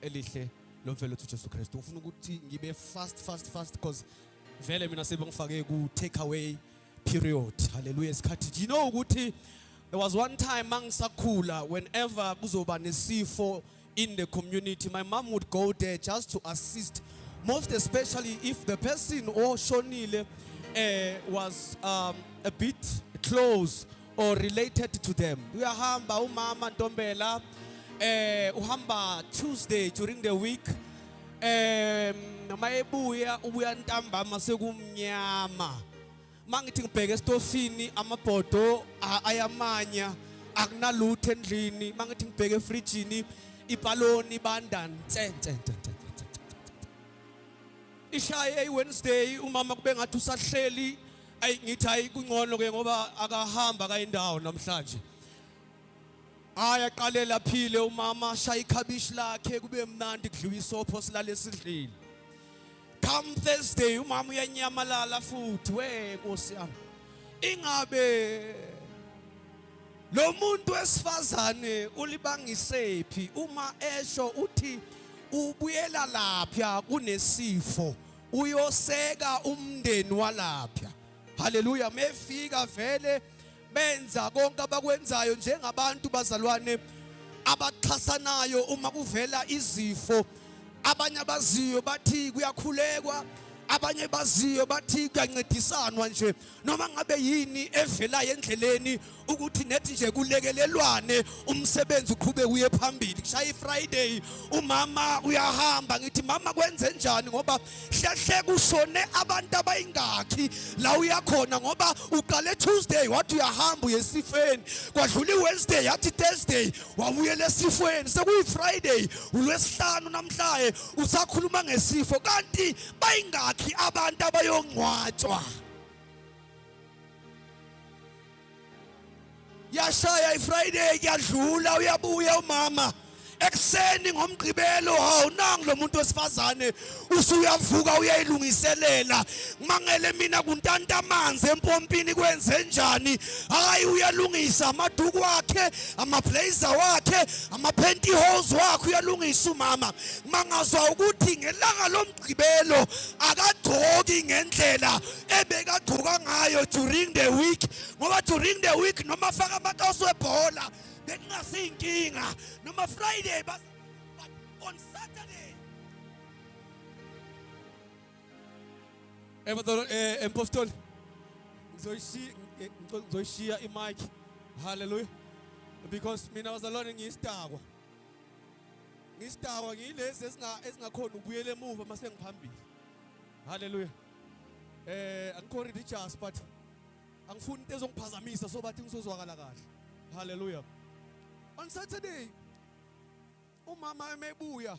elihle lomfelo wethu Jesu Kristu. Ufuna ukuthi ngibe fast because vele mina sebengifake ku take away period. Hallelujah. Isikhathi. You know ukuthi there was one time mangisakhula, whenever kuzoba nesifo in the community, my mom would go there just to assist, most especially if the person or shonile was a bit close or related to them. Uyahamba umama Ntombela uhamba Tuesday during the week, mayebuya ubuya Ndaba masekumnyama. Mangithi ngibheke estofini amabhodo ayamanya akunalutho endlini. Mangithi ngibheke efrijini ibaloni bandani tse ishaye Wednesday umama kube ngathi usahleli ngithi hayi kungcono ke ngoba akahamba kayindawo namhlanje. Ayaqalela phile umama shaya ikhabishi lakhe kube mnandi kudliwa isopho silale sidlile. Come Thursday umama uyanyamalala futhi we Nkosi yami. Ingabe lo muntu wesifazane ulibangisephi uma esho uthi ubuyela lapha kunesifo uyoseka umndeni walapha. Hallelujah. Mefika vele benza konke abakwenzayo njengabantu bazalwane abaxhasanayo uma kuvela izifo. Abanye abaziyo bathi kuyakhulekwa, abanye baziyo bathi kuyancedisanwa nje noma ngabe yini evelayo endleleni ukuthi nethi nje kulekelelwane umsebenzi uqhube uye phambili. Kushaya iFriday umama uyahamba ngithi mama kwenze njani ngoba hlehle kushone abantu abayingakhi la uyakhona ngoba uqale Tuesday wathi uyahamba uyesifeni, kwadlula iWednesday yathi Thursday wabuyela esifeni, sekuyiFriday uLwesihlanu namhlanje usakhuluma ngesifo kanti bayingakhi abantu abayongcwatshwa. Yashaya iFriday kuyadlula uyabuya umama ekseni ngomgqibelo awunangi lo muntu wesifazane usuyavuka uyayilungiselela. Ngimangele mina kuntanta amanzi empompini kwenze njani? Hayi uyalungisa amaduku wakhe, amablazer wakhe, amapantyhose wakhe uyalungisa umama. Mangazwa ukuthi ngelanga lomgqibelo akagqoki ngendlela ebekagqoka ngayo during the week ngoba during the week noma faka amakhasu webhola bekungasinkinga noma Friday but on Saturday Empostoli ngizoyishiya imic. Hallelujah. Because mina wazalwane ngistakwa ngilezi esingakhona ukubuyela emuva mase ngiphambili. Hallelujah. Angikho religious but angifuni into ezongiphazamisa so bathi ngisozwakala kahle. Hallelujah. On Saturday umama emebuya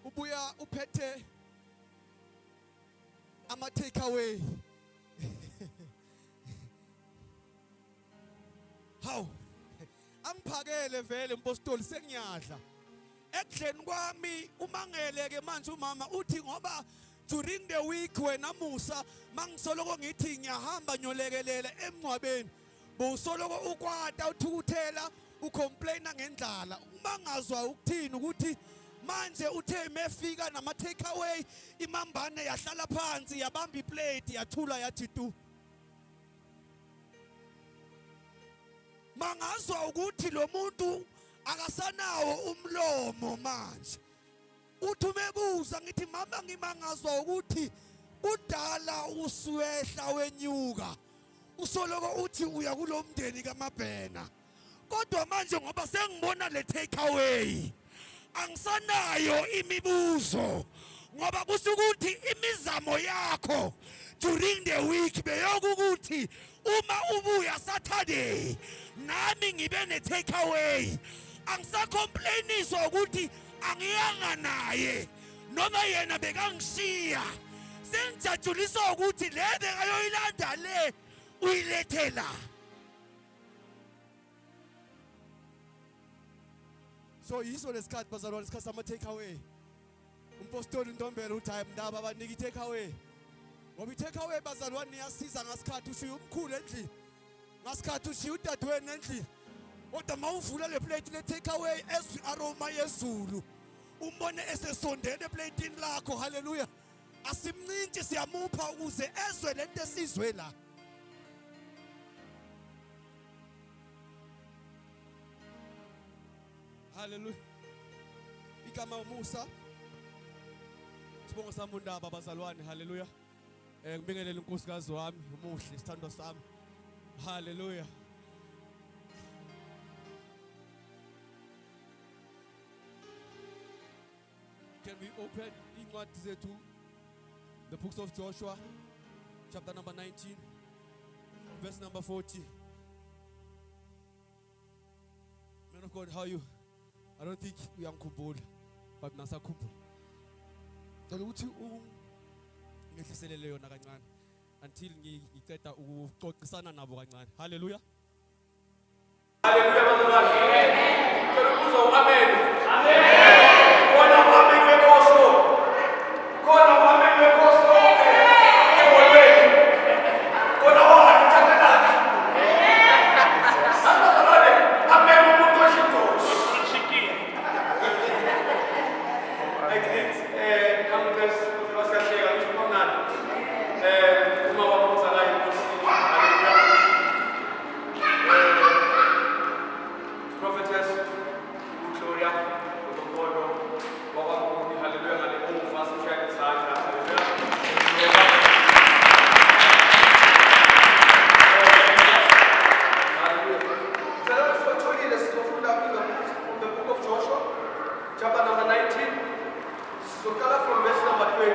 ubuya uphethe ama take away. How angiphakele vele impostoli sengiyadla ekudleni kwami umangeleke manje umama uthi ngoba during the week wena Musa mangisoloko ngithi ngiyahamba nyolekelela emncwabeni bowusoloko ukwata uthukuthela ucomplaina ngendlala. Mangazwa ukuthini ukuthi manje uthe mefika nama take away imambane yahlala phansi yabamba iplate yathula yathi tu. Mangazwa ukuthi lo muntu akasanawo umlomo manje. Uthi mebuza ngithi mama ngimangazwa ukuthi udala uswehla wenyuka usoloko uthi uya kulomndeni kaMabhena kodwa manje ngoba sengibona le take away angisanayo imibuzo ngoba kusukuthi imizamo yakho during the week beyokuthi uma ubuya Saturday nami ngibe ne take away angisacomplainiswa ukuthi angiyanga naye noma yena bekangishiya sengijajuliswa ukuthi lebe ayoyilanda le uyilethela. So yiso lesikhathi bazalwane isikhathi sama take away. Umpostoli Ntombela uthi hayi Ndaba abaniki take away. Ngoba i take away bazalwane iyasiza ngasikhathi ushiya umkhulu endlini. Ngasikhathi ushiya udadewenu endlini. Kodwa mawuvula le plate le take away ezwi aroma yezulu. Umbone esesondele eplate lakho. Hallelujah. Asimncinci siyamupha ukuze ezwe lento esizwe la. Hallelujah. Igama Musa. Sibonga sami Ndaba bazalwane. Hallelujah. Ngibingelele unkosikazi wami umuhle isithando sami. Hallelujah. Can we open incwadi zethu, the books of Joshua, chapter number 19, verse number 40. Man of God, how are you? I don't think we are kumbul, but nasa kumbul. Cela ukuthi ngehliselele yona kancane until ngiceda ukuxoxisana nabo kancane. Hallelujah. Hallelujah bazalwane. Amen. Cela ukuzo amen.